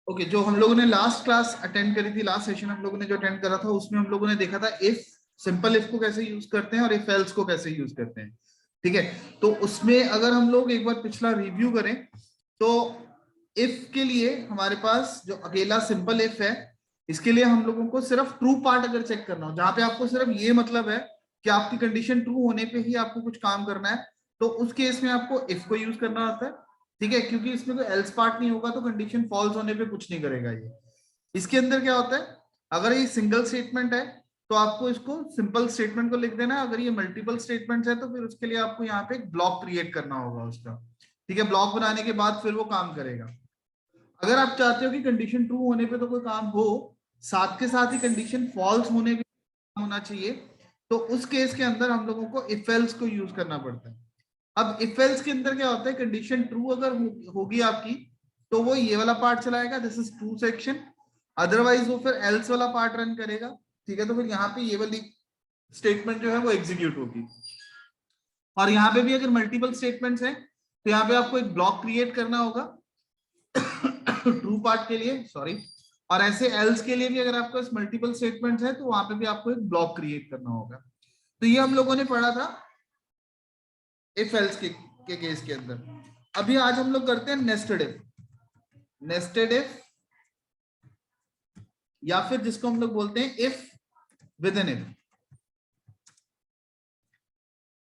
Okay, जो हम लोगों ने लास्ट क्लास अटेंड करी थी, लास्ट सेशन हम लोगों ने जो अटेंड करा था, उसमें हम लोगों ने देखा था इफ, सिंपल इफ को कैसे यूज करते हैं और इफ एल्स को कैसे यूज करते हैं। ठीक है, तो उसमें अगर हम लोग एक बार पिछला रिव्यू करें तो इफ के लिए हमारे पास जो अकेला सिंपल इफ है, इसके लिए हम लोगों को सिर्फ ट्रू पार्ट अगर चेक करना हो, जहां पे आपको सिर्फ ये मतलब है कि आपकी कंडीशन ट्रू होने पे ही आपको कुछ काम करना है, तो उस केस में आपको इफ को यूज करना होता है। ठीक है, क्योंकि इसमें कोई एल्स पार्ट नहीं होगा तो कंडीशन फॉल्स होने पे कुछ नहीं करेगा ये। इसके अंदर क्या होता है, अगर ये सिंगल स्टेटमेंट है तो आपको इसको सिंपल स्टेटमेंट को लिख देना है, अगर ये मल्टीपल स्टेटमेंट्स है तो फिर उसके लिए आपको यहाँ पे एक ब्लॉक क्रिएट करना होगा उसका। ठीक है, ब्लॉक बनाने के बाद फिर वो काम करेगा। अगर आप चाहते हो कि कंडीशन ट्रू होने पे तो कोई काम हो, साथ के साथ ही कंडीशन फॉल्स होने पे होना चाहिए, तो उस केस के अंदर हम लोगों को इफ एल्स को यूज करना पड़ता है। अब इफ एल्स के अंदर क्या होता है, कंडीशन ट्रू अगर होगी आपकी तो वो ये वाला पार्ट चलाएगा, this is true section, otherwise वो फिर एल्स वाला पार्ट रन करेगा। ठीक है, तो फिर यहाँ पे ये वाली स्टेटमेंट जो है वो एग्जीक्यूट होगी। और यहाँ पे भी अगर मल्टीपल स्टेटमेंट्स हैं तो यहाँ पे आपको एक ब्लॉक क्रिएट करना होगा ट्रू पार्ट के लिए, सॉरी, और ऐसे एल्स के लिए भी अगर आपके पास मल्टीपल स्टेटमेंट्स है तो वहां पे भी आपको एक ब्लॉक क्रिएट करना होगा। तो ये हम लोगों ने पढ़ा था इफ एल्स के केस के अंदर। अभी आज हम लोग करते हैं नेस्टेड इफ। नेस्टेड इफ, या फिर जिसको हम लोग बोलते हैं if with in if.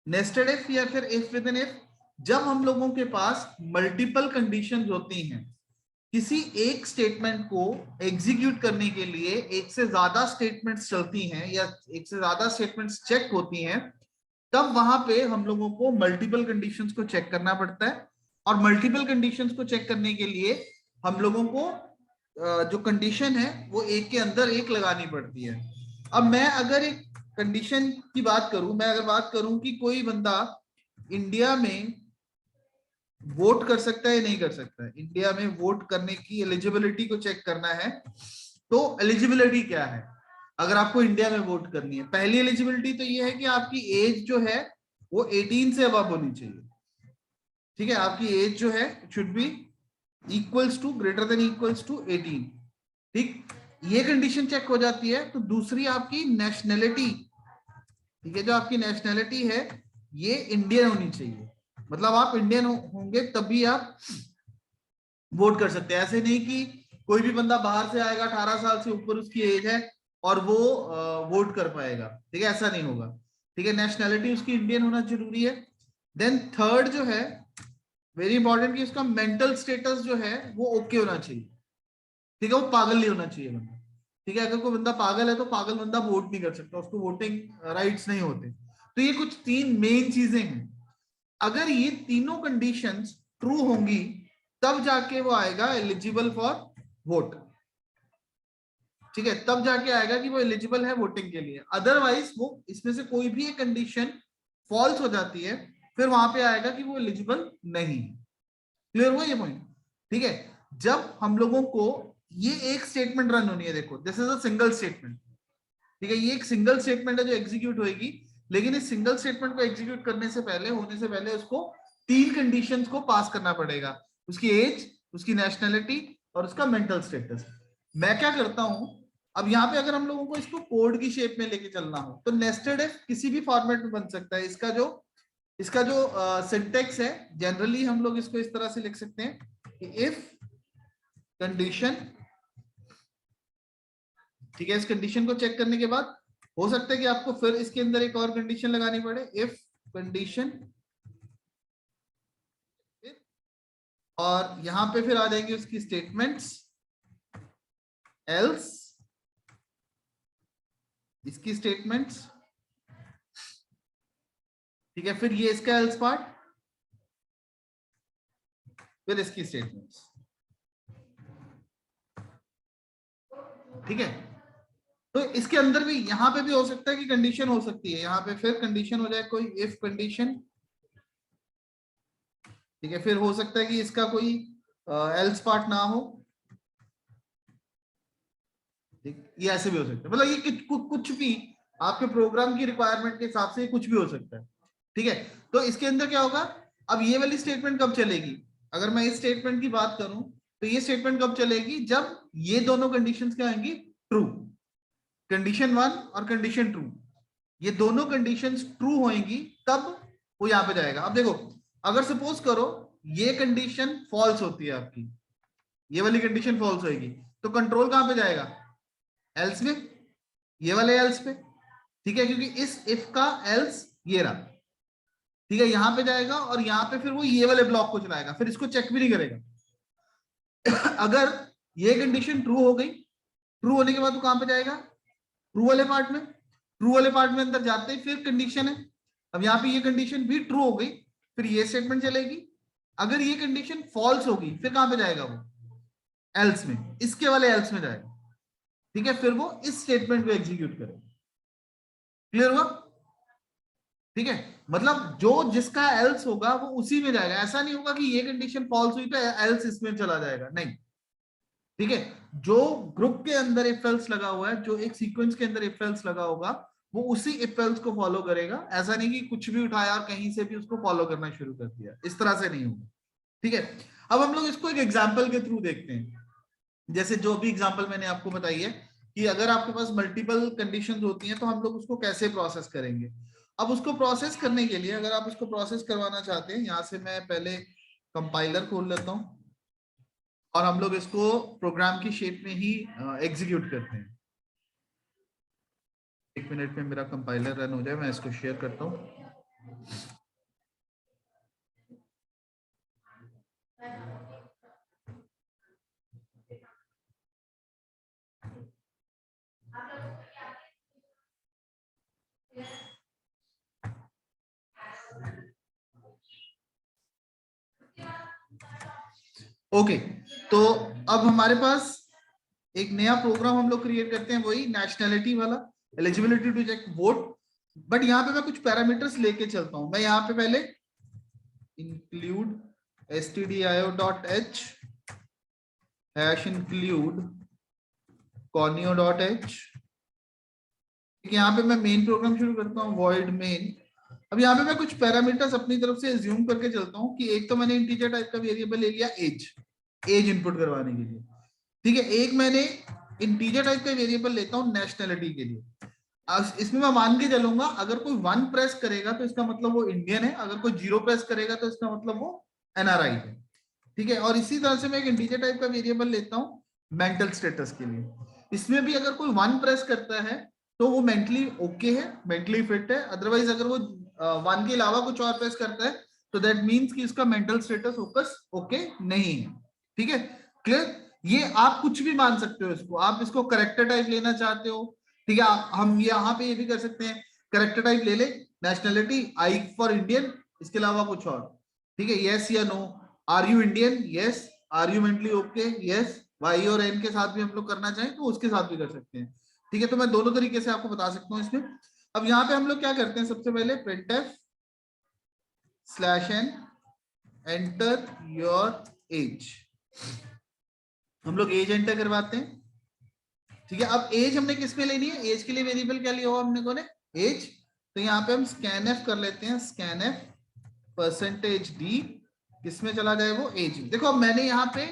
Nested if या फिर इफ विद इन इफ, जब हम लोगों के पास मल्टीपल कंडीशंस होती हैं, किसी एक स्टेटमेंट को एग्जीक्यूट करने के लिए एक से ज्यादा स्टेटमेंट्स चलती हैं या एक से ज्यादा स्टेटमेंट्स चेक होती हैं, तब वहां पे हम लोगों को मल्टीपल कंडीशंस को चेक करना पड़ता है। और मल्टीपल कंडीशंस को चेक करने के लिए हम लोगों को जो कंडीशन है वो एक के अंदर एक लगानी पड़ती है। अब मैं अगर एक कंडीशन की बात करूं, मैं अगर बात करूं कि कोई बंदा इंडिया में वोट कर सकता है या नहीं कर सकता है, इंडिया में वोट करने की एलिजिबिलिटी को चेक करना है, तो एलिजिबिलिटी क्या है अगर आपको इंडिया में वोट करनी है। पहली एलिजिबिलिटी तो ये है कि आपकी एज जो है वो 18 से अबव होनी चाहिए। ठीक है, आपकी एज जो है should be equals to, greater than equals to 18। ठीक, ये कंडीशन चेक हो जाती है। तो दूसरी आपकी नेशनैलिटी, ठीक है, जो आपकी नेशनैलिटी है ये इंडियन होनी चाहिए, मतलब आप इंडियन होंगे तभी आप वोट कर सकते हैं। ऐसे नहीं कि कोई भी बंदा बाहर से आएगा, 18 साल से ऊपर उसकी एज है और वो वोट कर पाएगा। ठीक है, ऐसा नहीं होगा। ठीक है, नेशनैलिटी उसकी इंडियन होना जरूरी है। देन थर्ड जो है वेरी इंपॉर्टेंट, कि उसका मेंटल स्टेटस जो है वो ओके होना चाहिए। ठीक है, वो पागल नहीं होना चाहिए बंदा। ठीक है, अगर कोई बंदा पागल है तो पागल बंदा वोट नहीं कर सकता, उसको वोटिंग राइट्स नहीं होते। तो ये कुछ तीन मेन चीजें हैं। अगर ये तीनों कंडीशंस ट्रू होंगी तब जाके वो आएगा एलिजिबल फॉर वोट। ठीक है, तब जाके आएगा कि वो एलिजिबल है वोटिंग के लिए। अदरवाइज वो इसमें से कोई भी एक कंडीशन फॉल्स हो जाती है, फिर वहां पे आएगा कि वो एलिजिबल नहीं। क्लियर हुआ ये पॉइंट? ठीक है, जब हम लोगों को ये एक स्टेटमेंट रन होनी है, देखो this is a single statement. ठीक है, ये एक सिंगल स्टेटमेंट है जो एग्जीक्यूट होगी, लेकिन इस सिंगल स्टेटमेंट को एग्जीक्यूट करने से पहले, होने से पहले उसको तीन कंडीशंस को पास करना पड़ेगा, उसकी एज, उसकी नेशनैलिटी और उसका मेंटल स्टेटस। मैं क्या करता हूं, अब यहाँ पे अगर हम लोगों को इसको कोड की शेप में लेके चलना हो तो नेस्टेड इफ किसी भी फॉर्मेट में बन सकता है। इसका जो सिंटेक्स है, जनरली हम लोग इसको इस तरह से लिख सकते हैं कि इफ कंडीशन, ठीक है, इस कंडीशन को चेक करने के बाद हो सकता है कि आपको फिर इसके अंदर एक और कंडीशन लगानी पड़े, इफ कंडीशन, और यहां पे फिर आ जाएंगे उसकी स्टेटमेंट्स, एल्स, इसकी स्टेटमेंट्स। ठीक है, फिर ये इसका एल्स पार्ट, फिर इसकी स्टेटमेंट्स। ठीक है, तो इसके अंदर भी यहां पे भी हो सकता है कि कंडीशन हो सकती है, यहां पे फिर कंडीशन हो जाए कोई इफ कंडीशन। ठीक है, फिर हो सकता है कि इसका कोई एल्स पार्ट ना हो। ये ऐसे भी हो सकता है, मतलब ये कुछ भी आपके प्रोग्राम की रिक्वायरमेंट के हिसाब से कुछ भी हो सकता है। ठीक है, तो इसके अंदर क्या होगा, अब ये वाली स्टेटमेंट कब चलेगी, अगर मैं इस स्टेटमेंट की बात करूं तो ये स्टेटमेंट कब चलेगी, जब ये दोनों कंडीशंस क्या आएंगी, ट्रू, कंडीशन 1 और कंडीशन 2, ये दोनों कंडीशंस ट्रू होंगी तब वो यहां पे जाएगा। अब देखो, अगर सपोज करो ये कंडीशन फॉल्स होती है आपकी, ये वाली कंडीशन फॉल्स होगी, तो कंट्रोल कहां पे जाएगा, एल्स में, ये वाले एल्स पे, ठीक है, क्योंकि इस इफ का एल्स ये रहा, ठीक है, यहां पे जाएगा और यहां पे फिर वो ये वाले ब्लॉक को चलाएगा, फिर इसको चेक भी नहीं करेगा। अगर ये कंडीशन ट्रू हो गई, ट्रू होने के बाद वो कहां पे जाएगा, ट्रू वाले पार्ट में, ट्रू वाले पार्ट में अंदर जाते ही फिर कंडीशन है, अब यहाँ पे ये कंडीशन भी ट्रू हो गई, फिर ये स्टेटमेंट चलेगी। अगर ये कंडीशन फॉल्स होगी फिर कहां पे जाएगा वो, एल्स में, इसके वाले एल्स में जाएगा, ठीक है, फिर वो इस स्टेटमेंट को एग्जीक्यूट करेगा। क्लियर हुआ, ठीक है, मतलब जो जिसका एल्स होगा वो उसी में जाएगा, ऐसा नहीं होगा कि ये कंडीशन फॉल्स हुई तो एल्स इसमें चला जाएगा, नहीं, ठीक है, जो ग्रुप के अंदर इफ एल्स लगा हुआ है, जो एक सीक्वेंस के अंदर इफ एल्स लगा होगा वो उसी इफ एल्स को फॉलो करेगा, ऐसा नहीं कि कुछ भी उठाया और कहीं से भी उसको फॉलो करना शुरू कर दिया, इस तरह से नहीं होगा, ठीक है। अब हम लोग इसको एक एग्जाम्पल के थ्रू देखते हैं, जैसे जो भी एग्जाम्पल मैंने आपको बताई है कि अगर आपके पास मल्टीपल कंडीशंस होती हैं तो हम लोग उसको कैसे प्रोसेस करेंगे। अब उसको प्रोसेस करने के लिए, अगर आप उसको प्रोसेस करवाना चाहते हैं, यहां से मैं पहले कंपाइलर खोल लेता हूं और हम लोग इसको प्रोग्राम की शेप में ही एग्जीक्यूट करते हैं। 1 मिनट में मेरा कंपाइलर रन हो जाए, मैं इसको शेयर करता हूँ। ओके, तो अब हमारे पास एक नया प्रोग्राम हम लोग क्रिएट करते हैं, वही नेशनैलिटी वाला, eligibility to check vote, but यहाँ पे मैं कुछ पैरामीटर्स लेके चलता हूं। मैं यहाँ पे पहले include stdio.h #include conio.h, यहाँ पे मैं मेन प्रोग्राम शुरू करता हूँ, void main। अब यहाँ पे मैं कुछ पैरामीटर्स अपनी तरफ से एज्यूम करके चलता हूँ कि एक तो मैंने इंटीजर टाइप का वेरिएबल ले लिया एज, एज इनपुट करवाने के लिए, ठीक है, एक मैंने इंटीजर टाइप का वेरिएबल लेता हूँ नेशनैलिटी के लिए। इसमें मैं मान के चलूंगा अगर कोई 1 प्रेस करेगा तो इसका मतलब वो इंडियन है, अगर कोई 0 प्रेस करेगा तो इसका मतलब वो एनआरआई है, ठीक है। और इसी तरह से मैं एक इंटीजर टाइप का वेरिएबल लेता हूँ मेंटल स्टेटस के लिए, इसमें भी अगर कोई 1 प्रेस करता है तो वो मेंटली ओके है, मेंटली फिट है, अदरवाइज अगर वो 1 के अलावा कुछ और प्रेस करता है तो दैट मीन्स कि इसका मेंटल स्टेटस ओके नहीं है, ठीक है, क्लियर। ये आप कुछ भी मान सकते हो इसको, आप इसको करेक्टर टाइप लेना चाहते हो, ठीक है, हम यहाँ पे ये भी कर सकते हैं, करेक्टर टाइप ले ले, नेशनैलिटी आई फॉर इंडियन, इसके अलावा कुछ और, ठीक है, यस या no, are you Indian, yes, are you mentally okay, yes, Y और एन के साथ भी हम लोग करना चाहें तो उसके साथ भी कर सकते हैं, ठीक है, तो मैं दोनों तरीके से आपको बता सकता हूँ इसमें। अब यहाँ पे हम लोग क्या करते हैं, सबसे पहले printf/n एंटर योर एज, हम लोग एज एंटर करवाते हैं, ठीक है। अब एज हमने किस में लेनी है, एज के लिए वेरिएबल क्या लिया हुआ हमने को ने, एज, तो यहाँ पे हम स्कैनएफ कर लेते हैं, स्कैनएफ %d, किसमें चला जाए वो एज। देखो मैंने यहाँ पे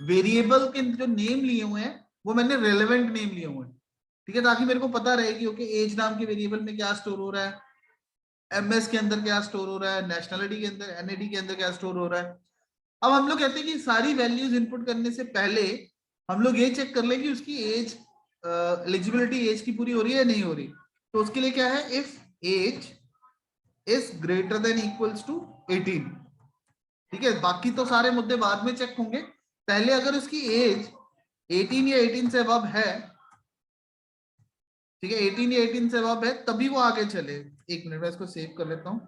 वेरिएबल के जो नेम लिए हुए हैं वो मैंने रेलेवेंट नेम लिए हुए हैं, ठीक है, ताकि मेरे को पता रहेगी ओके एज नाम के वेरिएबल में क्या स्टोर हो रहा है, एमएस के अंदर क्या स्टोर हो रहा है, नेशनैलिटी के अंदर, एनएडी के अंदर क्या स्टोर हो रहा है। अब हम लोग कहते हैं कि सारी वैल्यूज इनपुट करने से पहले हम लोग ये चेक कर ले कि उसकी एज, एलिजिबिलिटी एज की पूरी हो रही है या नहीं हो रही, तो उसके लिए क्या है, if age is greater than equals to 18, ठीक है, बाकी तो सारे मुद्दे बाद में चेक होंगे, पहले अगर उसकी एज 18 या 18 से अबव है, ठीक है, 18 या 18 से अबव है तभी वो आगे चले। 1 मिनट में इसको सेव कर लेता हूँ।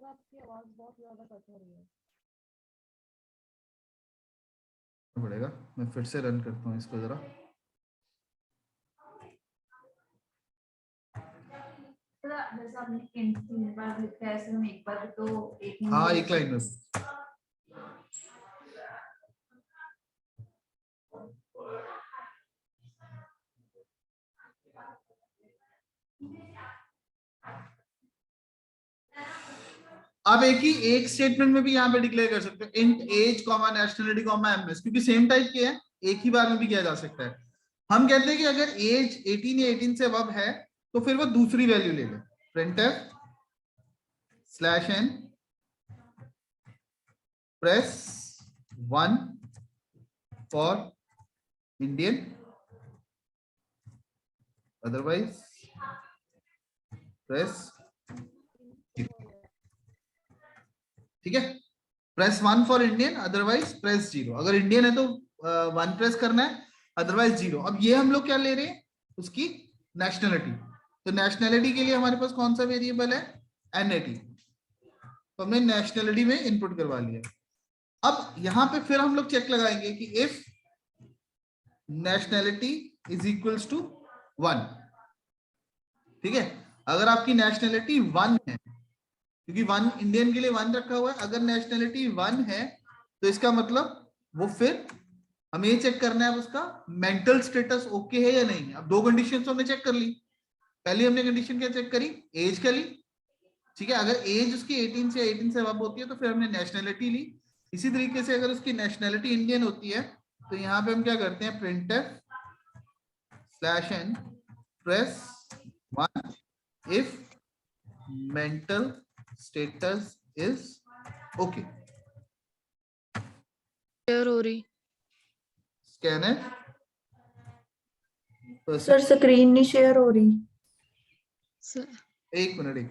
आपकी आवाज बहुत ज्यादा कट हो रही है। पड़ेगा, मैं फिर से रन करता हूँ इसको जरा। जैसे आपने 3 बार लिखा है, ऐसे हम एक बार तो एक हाँ एक लाइन में। आप एक स्टेटमेंट में भी यहाँ पे डिक्लेयर कर सकते हो int age comma nationality comma MS, क्योंकि सेम टाइप के हैं, एक ही बार में भी किया जा सकता है। हम कहते हैं कि अगर एज 18 या 18 से अबव है तो फिर वो दूसरी वैल्यू ले ले, printf slash n press 1 for Indian, otherwise press, ठीक है, press 1 for Indian otherwise press 0। अगर इंडियन है तो 1 प्रेस करना है, अदरवाइज 0। अब ये हम लोग क्या ले रहे हैं, उसकी नेशनलिटी। तो नेशनलिटी के लिए हमारे पास कौन सा वेरिएबल है, एनएटी, तो हमने नेशनलिटी में इनपुट करवा लिया। अब यहां पे फिर हम लोग चेक लगाएंगे कि if nationality is equals to 1, ठीक है, अगर आपकी नेशनलिटी 1 है, क्योंकि 1 इंडियन के लिए 1 रखा हुआ है, अगर नेशनलिटी 1 है तो इसका मतलब वो फिर हमें ये चेक करना है उसका मेंटल स्टेटस ओके है या नहीं है। अब दो कंडीशन हमने चेक कर ली, पहली हमने कंडीशन क्या चेक करी, एज का ली, ठीक है, अगर एज उसकी 18 से 18 से अबव होती है तो फिर हमने नेशनलिटी ली। इसी तरीके से अगर उसकी नेशनलिटी इंडियन होती है तो यहाँ पे हम क्या करते हैं, printf slash n press 1 if mental status is okay. Share हो रही स्कैनर सर स्क्रीन नहीं शेयर हो रही। सर। एक मिनट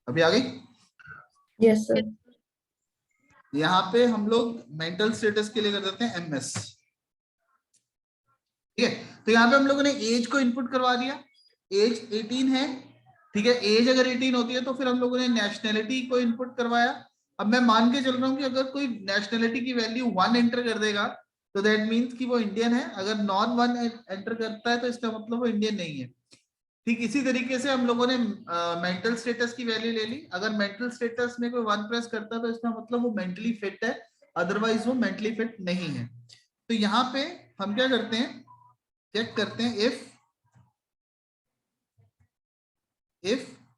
अभी आ गई। Yes sir. यहाँ पे हम लोग मेंटल स्टेटस के लिए कर देते हैं एमएस, ठीक है। तो यहाँ पे हम लोगों ने एज को इनपुट करवा दिया, एज 18 है, ठीक है, एज अगर 18 होती है तो फिर हम लोगों ने नेशनलिटी को इनपुट करवाया। अब मैं मान के चल रहा हूँ कि अगर कोई नेशनलिटी की वैल्यू 1 एंटर कर देगा तो दैट मीन्स कि वो इंडियन है, अगर नॉन 1 एंटर करता है तो इसका मतलब वो इंडियन नहीं है। ठीक इसी तरीके से हम लोगों ने मेंटल स्टेटस की वैल्यू ले ली, अगर मेंटल स्टेटस में कोई 1 प्रेस करता है तो इसका मतलब वो मेंटली फिट है, अदरवाइज वो मेंटली फिट नहीं है। तो यहाँ पे हम क्या करते हैं, चेक करते हैं इफ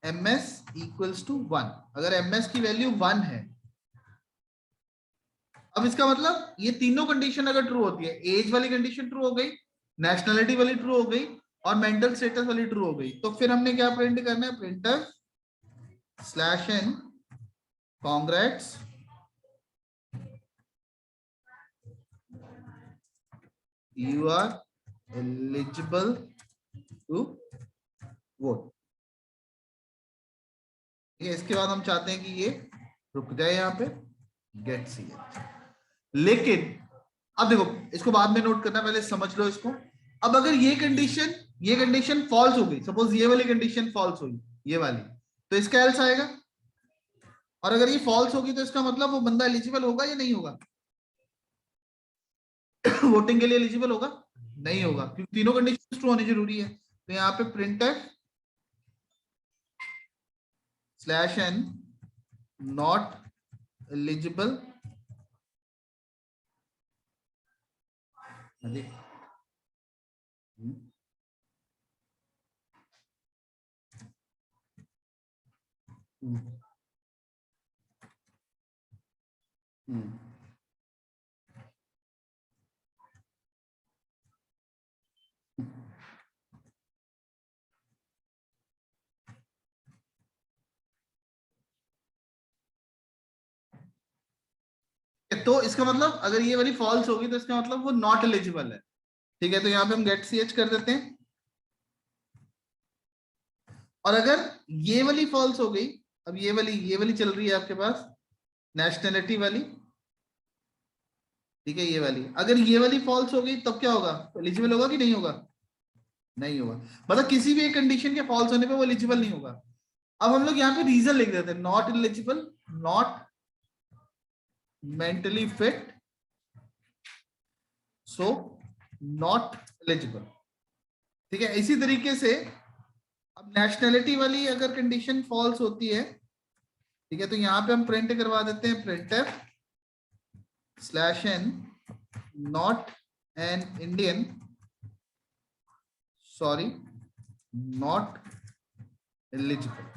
ms इक्वल्स टू 1, अगर ms की वैल्यू 1 है, अब इसका मतलब ये तीनों कंडीशन अगर ट्रू होती है, एज वाली कंडीशन ट्रू हो गई, नेशनलिटी वाली ट्रू हो गई और मेंटल स्टेटस वाली ट्रू हो गई, तो फिर हमने क्या प्रिंट करना है, printf slash n congrats you are eligible to vote. ठीक है, इसके बाद हम चाहते हैं कि ये रुक जाए यहाँ पे गेट CH। लेकिन अब देखो इसको बाद में नोट करना, पहले समझ लो इसको। अब अगर ये कंडीशन फॉल्स हो गई, सपोज ये वाली कंडीशन फॉल्स हुई, ये वाली, तो इसका एल्स आएगा, और अगर ये फॉल्स होगी तो इसका मतलब वो बंदा एलिजिबल होगा या नहीं होगा, वोटिंग के लिए एलिजिबल होगा, नहीं होगा, क्योंकि तीनों कंडीशन ट्रू होनी जरूरी है। तो यहाँ पे printf slash n not eligible, तो इसका मतलब अगर ये वाली फॉल्स होगी तो इसका मतलब वो नॉट एलिजिबल है। ठीक है, तो यहाँ पे हम गेट CH कर देते हैं, और अगर ये वाली फॉल्स हो गई, अब ये वाली चल रही है आपके पास नेशनलिटी वाली, ठीक है, ये वाली, अगर ये वाली फॉल्स हो गई तब क्या होगा, एलिजिबल होगा कि नहीं होगा, नहीं होगा, मतलब किसी भी एक कंडीशन के फॉल्स होने पे वो एलिजिबल नहीं होगा। अब हम लोग यहाँ पे रीजन लिख देते हैं, not eligible, not mentally fit, so not eligible. ठीक है, इसी तरीके से अब नेशनलिटी वाली अगर कंडीशन फॉल्स होती है ठीक है, तो यहाँ पे हम प्रिंट करवा देते हैं printf /n not an Indian, sorry not eligible।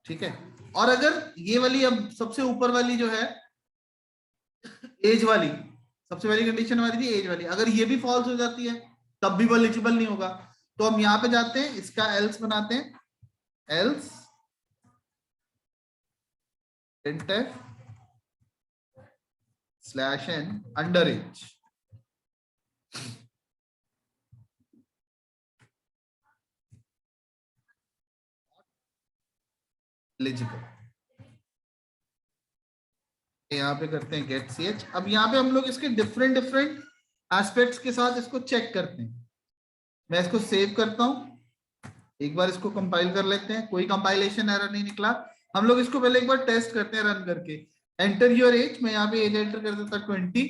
ठीक है, और अगर ये वाली, अब सबसे ऊपर वाली जो है एज वाली, सबसे पहली कंडीशन हमारी थी एज वाली, अगर ये भी फॉल्स हो जाती है तब भी वो एलिजिबल नहीं होगा। तो हम यहाँ पे जाते हैं, इसका एल्स बनाते हैं, else printf /n underage। Eligible, यहाँ पे करते हैं गेट ch। अब यहाँ पे हम लोग इसके डिफरेंट एस्पेक्ट्स के साथ इसको चेक करते हैं। मैं इसको सेव करता हूं, एक बार इसको कंपाइल कर लेते हैं, कोई कंपाइलेशन एरर नहीं निकला। हम लोग इसको पहले एक बार टेस्ट करते हैं रन करके। एंटर योर एज, मैं यहाँ पे एज एंटर कर देता 20,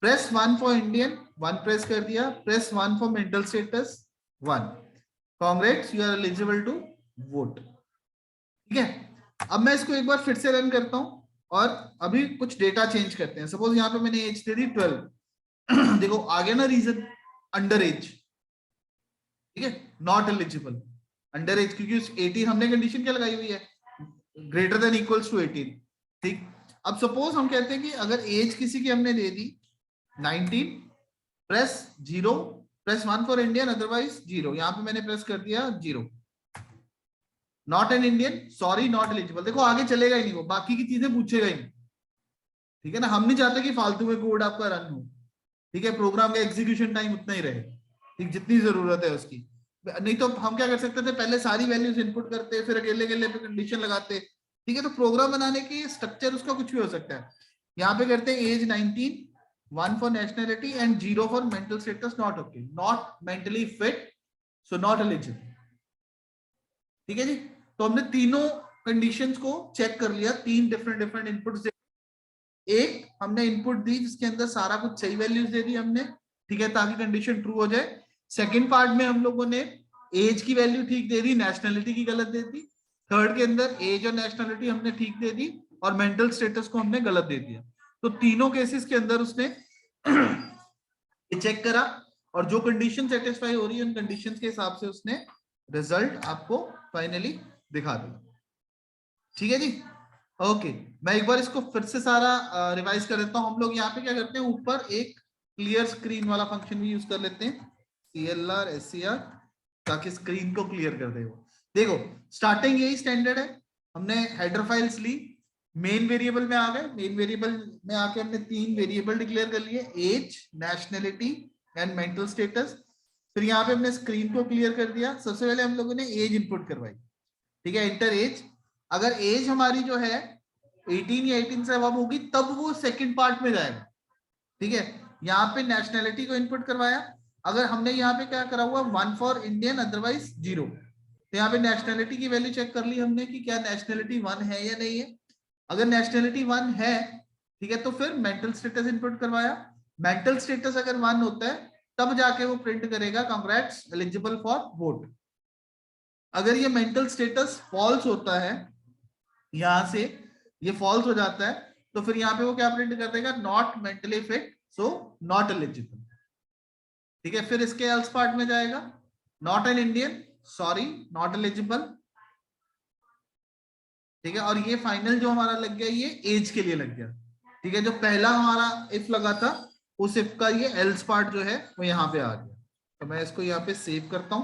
प्रेस 1 फॉर इंडियन, 1 प्रेस कर दिया, press 1 for mental status 1, congrats you are eligible to vote. ठीक है, अब मैं इसको एक बार फिर से रन करता हूं और अभी कुछ डेटा चेंज करते हैं। सपोज यहाँ पे मैंने एज दे दी 12 देखो आ गया ना रीजन, अंडर एज। ठीक है, नॉट एलिजिबल, अंडर एज, क्योंकि 18 हमने कंडीशन क्या लगाई हुई है, ग्रेटर देन इक्वल्स टू 18। ठीक, अब सपोज हम कहते हैं कि अगर एज किसी की हमने दे दी 19, press 0, press 1 for Indian, otherwise 0। यहाँ पे मैंने प्रेस कर दिया 0, not an Indian, sorry not eligible. देखो आगे चलेगा ही नहीं, वो बाकी की चीजें पूछेगा ही नहीं। ठीक है ना, हम नहीं चाहते कि फालतू में कोड आपका रन हो। ठीक है, प्रोग्राम का एग्जीक्यूशन टाइम उतना ही रहे, ठीक, जितनी जरूरत है उसकी। नहीं तो हम क्या कर सकते थे, पहले सारी वैल्यूज इनपुट करते, फिर अकेले अकेले पे कंडीशन लगाते। ठीक है, तो प्रोग्राम बनाने की स्ट्रक्चर उसका कुछ भी हो सकता है। यहाँ पे करते हैं age 19, 1 for nationality and 0 for mental status not okay, not mentally fit, so not eligible. ठीक है जी, तो हमने तीनों कंडीशंस को चेक कर लिया, 3 डिफरेंट इनपुट्स। एक हमने इनपुट दी जिसके अंदर सारा कुछ सही वैल्यूज दे दी हमने, ठीक है, ताकि कंडीशन ट्रू हो जाए। सेकंड पार्ट में हम लोगों ने एज की वैल्यू ठीक दे दी, नेशनलिटी की गलत दे दी। थर्ड के अंदर एज और नेशनलिटी हमने ठीक दे दी और मेंटल स्टेटस को हमने गलत दे दिया। तो तीनों केसेस के अंदर उसने चेक करा और जो कंडीशन सेटिस्फाई हो रही है उन कंडीशंस के हिसाब से उसने रिजल्ट आपको फाइनली दिखा दिया। ठीक है जी, ओके, मैं एक बार इसको फिर से सारा रिवाइज कर देता हूं। हम लोग यहाँ पे क्या करते हैं, ऊपर एक क्लियर स्क्रीन वाला फंक्शन भी यूज कर लेते हैं, CLR SCR, ताकि स्क्रीन को क्लियर कर दे वो। देखो स्टार्टिंग यही स्टैंडर्ड है, हमने हेडर फाइल्स ली, मेन वेरिएबल में आ गए, मेन वेरिएबल में आके हमने 3 वेरिएबल डिक्लेयर कर लिए, age, nationality and mental status. फिर यहाँ पे हमने स्क्रीन को क्लियर कर दिया। सबसे पहले हम लोगों ने एज इनपुट करवाई, ठीक है, एंटर एज। अगर एज हमारी जो है 18 या 18 से अब होगी तब वो सेकंड पार्ट में जाएगा। ठीक है, यहाँ पे नेशनलिटी को इनपुट करवाया, अगर हमने यहाँ पे क्या करा हुआ 1 फॉर इंडियन अदरवाइज 0, तो यहाँ पे नेशनलिटी की वैल्यू चेक कर ली हमने कि क्या नेशनलिटी 1 है या नहीं है। अगर नेशनलिटी 1 है, ठीक है, तो फिर मेंटल स्टेटस इनपुट करवाया। मेंटल स्टेटस अगर 1 होता है तब जाके वो प्रिंट करेगा कांग्रेट्स एलिजिबल फॉर वोट। अगर ये मेंटल स्टेटस फॉल्स होता है, यहां से ये फॉल्स हो जाता है, तो फिर यहाँ पे वो क्या प्रिंट कर देगा, not mentally fit, so not eligible. ठीक है, फिर इसके एल्स पार्ट में जाएगा, not an Indian, sorry not eligible. ठीक है, और ये फाइनल जो हमारा लग गया ये एज के लिए लग गया। ठीक है, जो पहला हमारा इफ लगा था उस इफ का ये एल्स पार्ट जो है वो यहाँ पे आ गया। तो मैं इसको यहाँ पे सेव करता हूं।